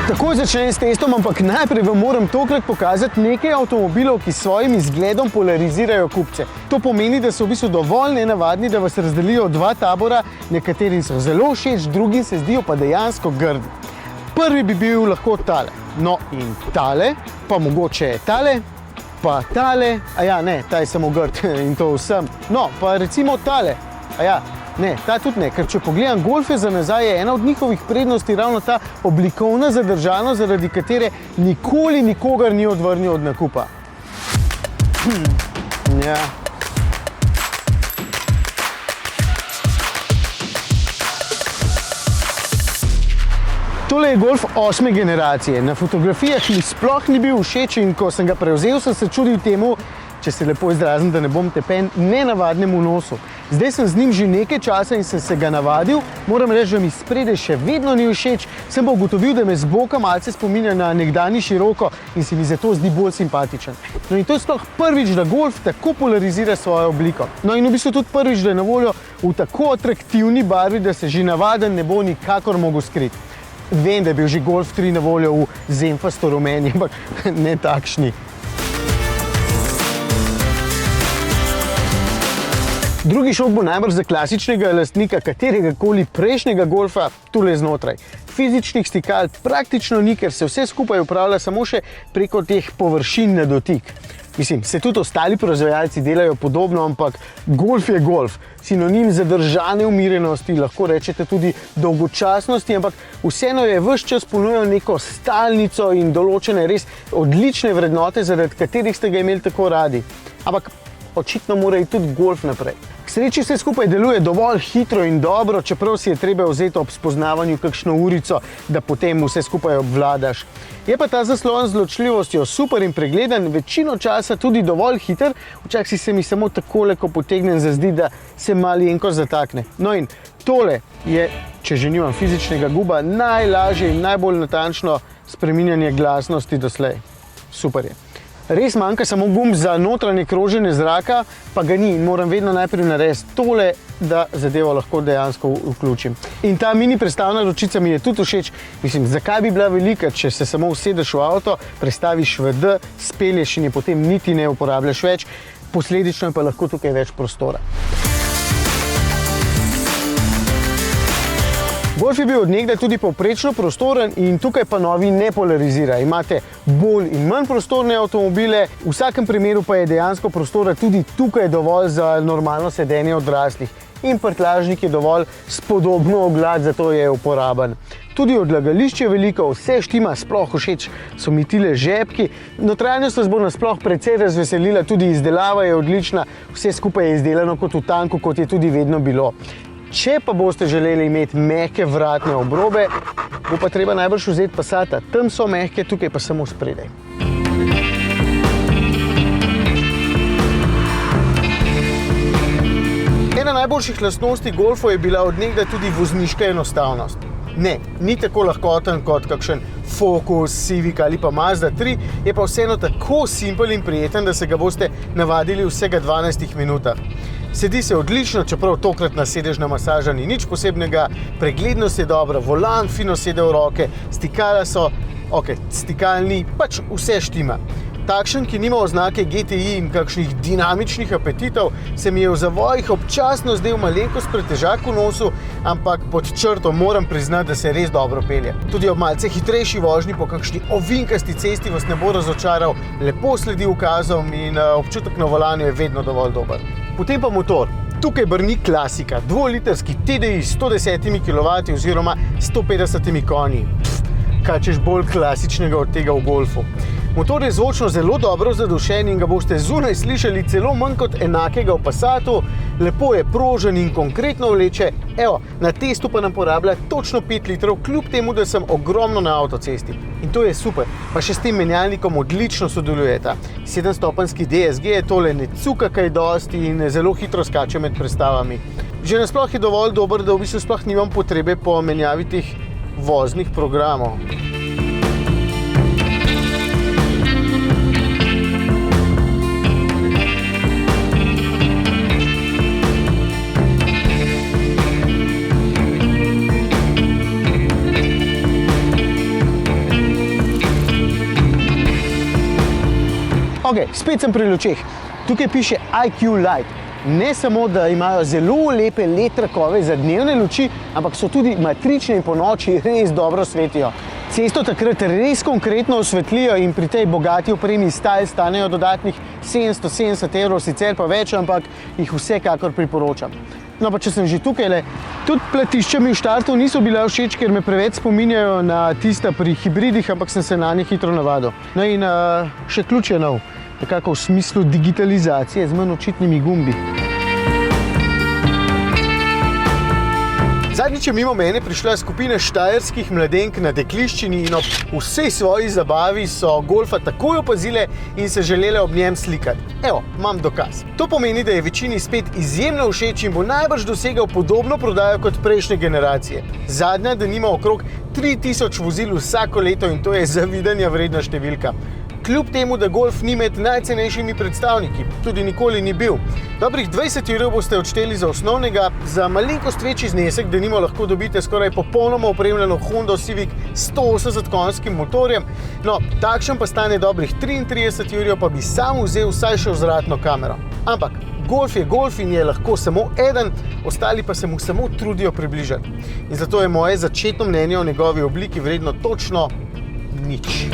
Takoj začnem s testom, ampak najprej vam moram tokrat pokazati nekaj avtomobilov, ki s svojim izgledom polarizirajo kupce. To pomeni, da so v bistvu dovolj nenavadni, da vas razdelijo dva tabora, nekaterim so zelo všeč, drugim se zdijo pa dejansko grdi. Prvi bi bil lahko tale. No in tale, pa mogoče tale, pa tale, ta je samo grd in to vsem. No, pa recimo tale, ne, ta tudi ne, ker če pogledam golfe za nazaj, je ena od njihovih prednosti ravno ta oblikovna zadržanost, zaradi katere nikoli nikogar ni odvrnil od nakupa. Ja. Tole je Golf 8. generacije. Na fotografijah mi sploh ni bil všeč in ko sem ga prevzel, sem se čudil temu, če se lepo izrazim, da ne bom tepen, nenavadnemu nosu. Zdaj sem z njim že nekaj časa in sem se ga navadil. Moram reči, da mi spredaj še vedno ni všeč. Sem pa ugotovil, da me z boka malce spominja na nekdanji Scirocco in se mi zato zdi bolj simpatičen. No in to je sploh prvič, da Golf tako polarizira svojo obliko. No in v bistvu tudi prvič, da je na voljo v tako atraktivni barvi, da se že navaden ne bo nikakor mogel skriti. Vem, da je bil že Golf 3 na voljo v zenfasto rumeni, ampak ne takšni. Drugi šok bo najbrž za klasičnega lastnika kateregakoli prejšnjega Golfa tule znotraj. Fizičnih stikal praktično ni, ker se vse skupaj upravlja samo še preko teh površin na dotik. Mislim, se tudi ostali proizvajalci delajo podobno, ampak Golf je Golf. Sinonim zadržane umirenosti, lahko rečete tudi dolgočasnosti, ampak vseeno je ves čas ponujal neko stalnico in določene res odlične vrednote, zaradi katerih ste ga imeli tako radi. Ampak očitno mora iti tudi Golf naprej. K sreči vse skupaj deluje dovolj hitro in dobro, čeprav si je treba vzeti ob spoznavanju kakšno urico, da potem vse skupaj obvladaš. Je pa ta zaslon z ločljivostjo super in pregleden, večino časa tudi dovolj hiter, včasih se mi samo takole, ko potegnem, zazdi, da se malenko zatakne. No in tole je, če že nimam fizičnega guba, najlažje in najbolj natančno spreminjanje glasnosti doslej. Super je. Res manjka samo gumb za notranje kroženje zraka, pa ga ni in moram vedno najprej narediti tole, da zadevo lahko dejansko vključim. In ta mini prestavna ročica mi je tudi všeč. Mislim, zakaj bi bila velika, če se samo usedeš v avto, prestaviš v D, spelješ in je potem niti ne uporabljaš več, posledično je pa lahko tukaj več prostora. Golf je bil od nekdaj tudi povprečno prostoren in tukaj pa novi ne polarizira. Imate bolj in manj prostorne avtomobile, v vsakem primeru pa je dejansko prostora tudi tukaj dovolj za normalno sedenje odraslih. In prtljažnik je dovolj spodobno oglad, zato je uporaben. Tudi odlagališče je veliko, vse štima, sploh všeč so mi tile žepki. Notranjost vas bo nasploh precej razveselila, tudi izdelava je odlična, vse skupaj je izdelano kot v tanku, kot je tudi vedno bilo. Če pa boste želeli imeti mehke vratne obrobe, bo pa treba najbrž vzeti Passata. Tam so mehke, tukaj pa samo spredaj. Ena najboljših lastnosti Golfov je bila od nekdaj tudi vozniška enostavnost. Ne, ni tako lahkoten kot kakšen Focus, Civic ali pa Mazda 3, je pa vseeno tako simpel in prijeten, da se ga boste navadili vsega 12 minutah. Sedi se odlično, čeprav tokratna sedežna masaža ni nič posebnega, preglednost je dobra, volan fino sede v roke, stikala so, stikal ni, pač vse štima. Takšen, ki nima oznake GTI in kakšnih dinamičnih apetitov, se mi je v zavojih občasno zdel malenkost pretežak v nosu, ampak pod črto moram priznati, da se res dobro pelje. Tudi ob malce hitrejši vožnji po kakšni ovinkasti cesti vas ne bo razočaral, lepo sledi ukazom in občutek na volanju je vedno dovolj dober. Potem pa motor. Tukaj brni klasika, 2-litrski TDI s 110 kW oziroma 150 konji. Kaj češ bolj klasičnega od tega v Golfu. Motor je zvočno zelo dobro zadušen in ga boste zunaj slišali celo manj kot enakega v Passatu, lepo je prožen in konkretno vleče, na testu pa nam porablja točno 5 litrov, kljub temu, da sem ogromno na avtocesti. In to je super, pa še s tem menjalnikom odlično sodelujeta. 7-stopenjski DSG je tole ne cuka kaj dosti in zelo hitro skače med prestavami. Že nasploh je dovolj dober, da v bistvu sploh nimam potrebe po menjavi teh voznih programov. Ok, spet sem pri lučeh. Tukaj piše IQ Light. Ne samo, da imajo zelo lepe LED trakove za dnevne luči, ampak so tudi matrične in po noči res dobro svetijo. Cesto takrat res konkretno osvetlijo in pri tej bogati opremi Style stanejo dodatnih 770 €, sicer pa več, ampak jih vsekakor priporočam. No pa če sem že tukaj, tudi platišča mi v štartu niso bila všeč, ker me preveč spominjajo na tista pri hibridih, ampak sem se na nje hitro navadil. No in še ključ je nov, nekako v smislu digitalizacije z manj očitnimi gumbi. Zadnjič je mimo mene prišla skupina štajerskih mladenk na dekliščini in ob vsej svoji zabavi so golfa takoj opazile in se želele ob njem slikati. Evo, imam dokaz. To pomeni, da je večini spet izjemno všeč in bo najbrž dosegal podobno prodajo kot prejšnje generacije. Zadnja, da nima okrog 3000 vozil vsako leto in to je zavidanja vredna številka. Kljub temu, da golf ni med najcenejšimi predstavniki, tudi nikoli ni bil. Dobrih 20 € boste odšteli za osnovnega, za malenkost večji znesek, denimo lahko dobite skoraj popolnoma opremljeno Honda Civic 180 konjskim motorjem, no, takšen pa stane dobrih 33 €, pa bi sam vzel vsaj še vzvratno kamero. Ampak golf je golf in je lahko samo eden, ostali pa se mu samo trudijo približati. In zato je moje začetno mnenje o njegovi obliki vredno točno nič.